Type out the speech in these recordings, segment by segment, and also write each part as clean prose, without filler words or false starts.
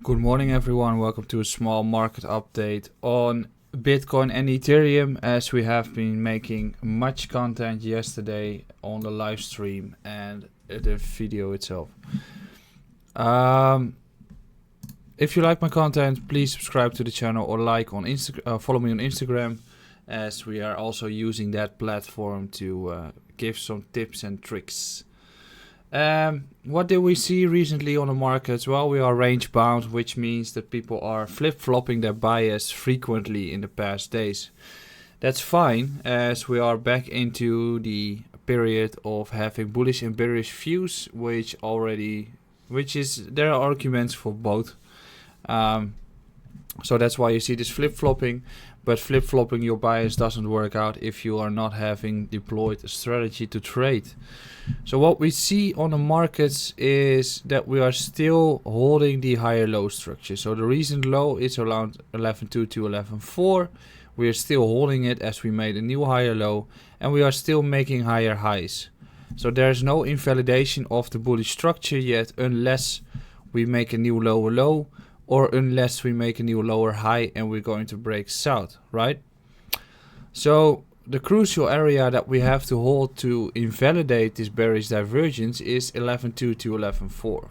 Good morning everyone, welcome to a small market update on Bitcoin and Ethereum, as we have been making much content yesterday on the live stream and the video itself. If you like my content, please subscribe to the channel or like on follow me on Instagram, as we are also using that platform to give some tips and tricks. What did we see recently on the markets? Well, we are range bound, which means that people are flip-flopping their bias frequently in the past days. That's fine, as we are back into the period of having bullish and bearish views, there are arguments for both. So that's why you see this flip-flopping, but flip-flopping your bias doesn't work out if you are not having deployed a strategy to trade. So what we see on the markets is that we are still holding the higher low structure. So the recent low is around 11.2 to 11.4. We are still holding it as we made a new higher low, and we are still making higher highs. So there's no invalidation of the bullish structure yet, unless we make a new lower low, or unless we make a new lower high and we're going to break south, right? So the crucial area that we have to hold to invalidate this bearish divergence is 11.2 to 11.4.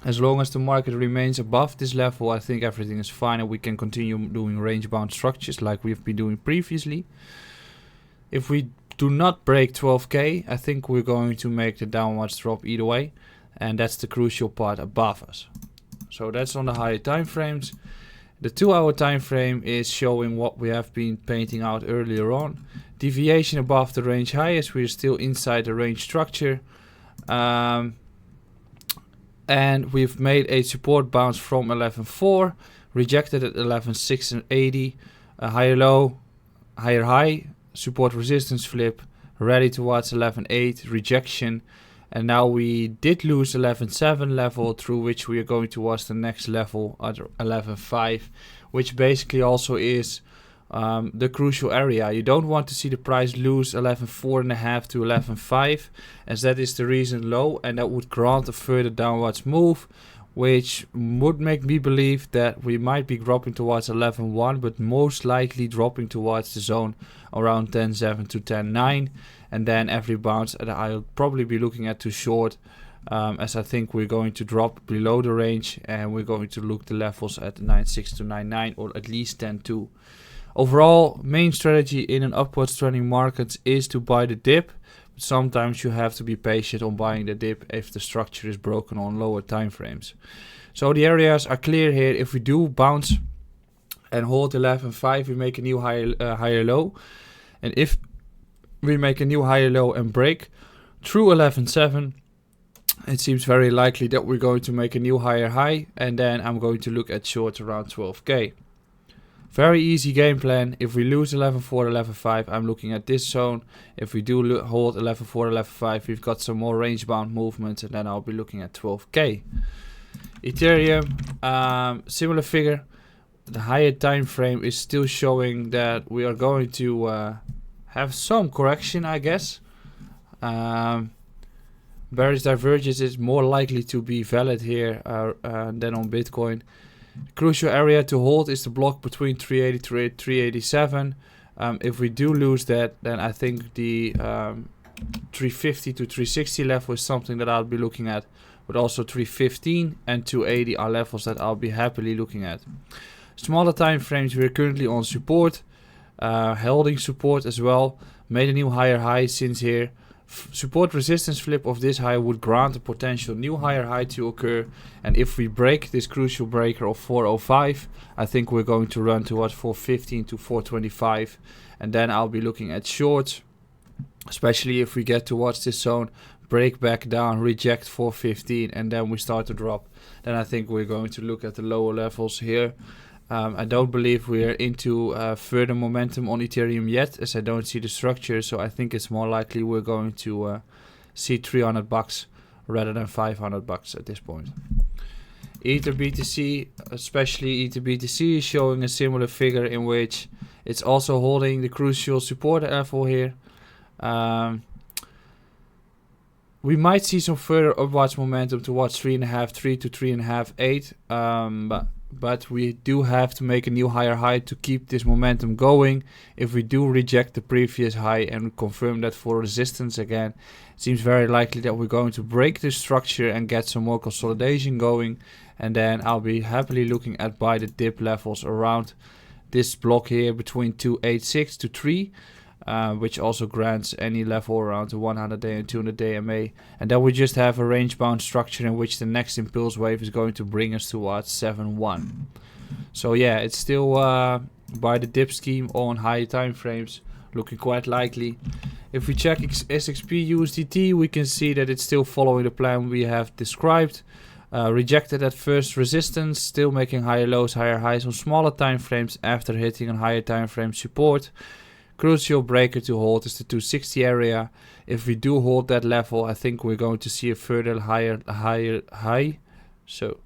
As long as the market remains above this level, I think everything is fine and we can continue doing range-bound structures like we've been doing previously. If we do not break 12k, I think we're going to make the downwards drop either way, and that's the crucial part above us. So that's on the higher time frames. The 2-hour time frame is showing what we have been painting out earlier on. Deviation above the range high, as we're still inside the range structure. And we've made a support bounce from 11.4, rejected at 11.6 and 80, a higher low, higher high, support resistance flip, ready towards 11.8, rejection. And now we did lose 11.7 level, through which we are going towards the next level at 11.5, which basically also is the crucial area. You don't want to see the price lose 11.4.5 to 11.5, as that is the recent low, and that would grant a further downwards move, which would make me believe that we might be dropping towards 11.1, but most likely dropping towards the zone around 10.7 to 10.9. And then every bounce I'll probably be looking at to short, as I think we're going to drop below the range and we're going to look the levels at 9.6 to 9.9 or at least 10.2. Overall, main strategy in an upwards trending market is to buy the dip. But sometimes you have to be patient on buying the dip if the structure is broken on lower time frames. So the areas are clear here. If we do bounce and hold 11.5, we make a new higher low. And if we make a new higher low and break through 11.7, it seems very likely that we're going to make a new higher high, and then I'm going to look at shorts around 12k. Very easy game plan. If we lose 11.4, 11.5, I'm looking at this zone. If we do hold 11.4, 11.5, we've got some more range bound movements, and then I'll be looking at 12k. Ethereum, similar figure. The higher time frame is still showing that we are going to have some correction, I guess. Bearish divergence is more likely to be valid here than on Bitcoin. Crucial area to hold is the block between 380 to 387. If we do lose that, then I think the 350 to 360 level is something that I'll be looking at. But also 315 and 280 are levels that I'll be happily looking at. Smaller time frames, we're currently on support. Holding support as well, made a new higher high since here. Support resistance flip of this high would grant a potential new higher high to occur, and if we break this crucial breaker of 405, I think we're going to run towards 415 to 425, and then I'll be looking at shorts, especially if we get towards this zone, break back down, reject 415, and then we start to drop. Then I think we're going to look at the lower levels here. I don't believe we're into further momentum on Ethereum yet, as I don't see the structure, so I think it's more likely we're going to see $300 rather than $500 at this point. Ether BTC, especially Ether BTC, is showing a similar figure in which it's also holding the crucial support level here. We might see some further upwards momentum towards 3.5, 3 to 3.5, 8. But we do have to make a new higher high to keep this momentum going. If we do reject the previous high and confirm that for resistance again, it seems very likely that we're going to break this structure and get some more consolidation going. And then I'll be happily looking at buy the dip levels around this block here between 286 to 3. Which also grants any level around the 100-day and 200-day MA. And then we just have a range-bound structure in which the next impulse wave is going to bring us towards 7.1. So yeah, it's still by the dip scheme on high time frames, looking quite likely. If we check SXP USDT, we can see that it's still following the plan we have described. Rejected at first resistance, still making higher lows, higher highs on smaller time frames after hitting on higher time frame support. Crucial breaker to hold is the 260 area. If we do hold that level, I think we're going to see a further higher high. So,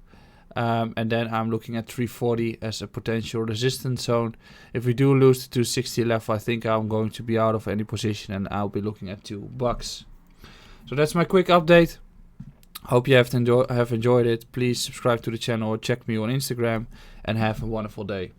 and then I'm looking at 340 as a potential resistance zone. If we do lose the 260 level, I think I'm going to be out of any position and I'll be looking at $2. So that's my quick update. Hope you have enjoyed it. Please subscribe to the channel or check me on Instagram and have a wonderful day.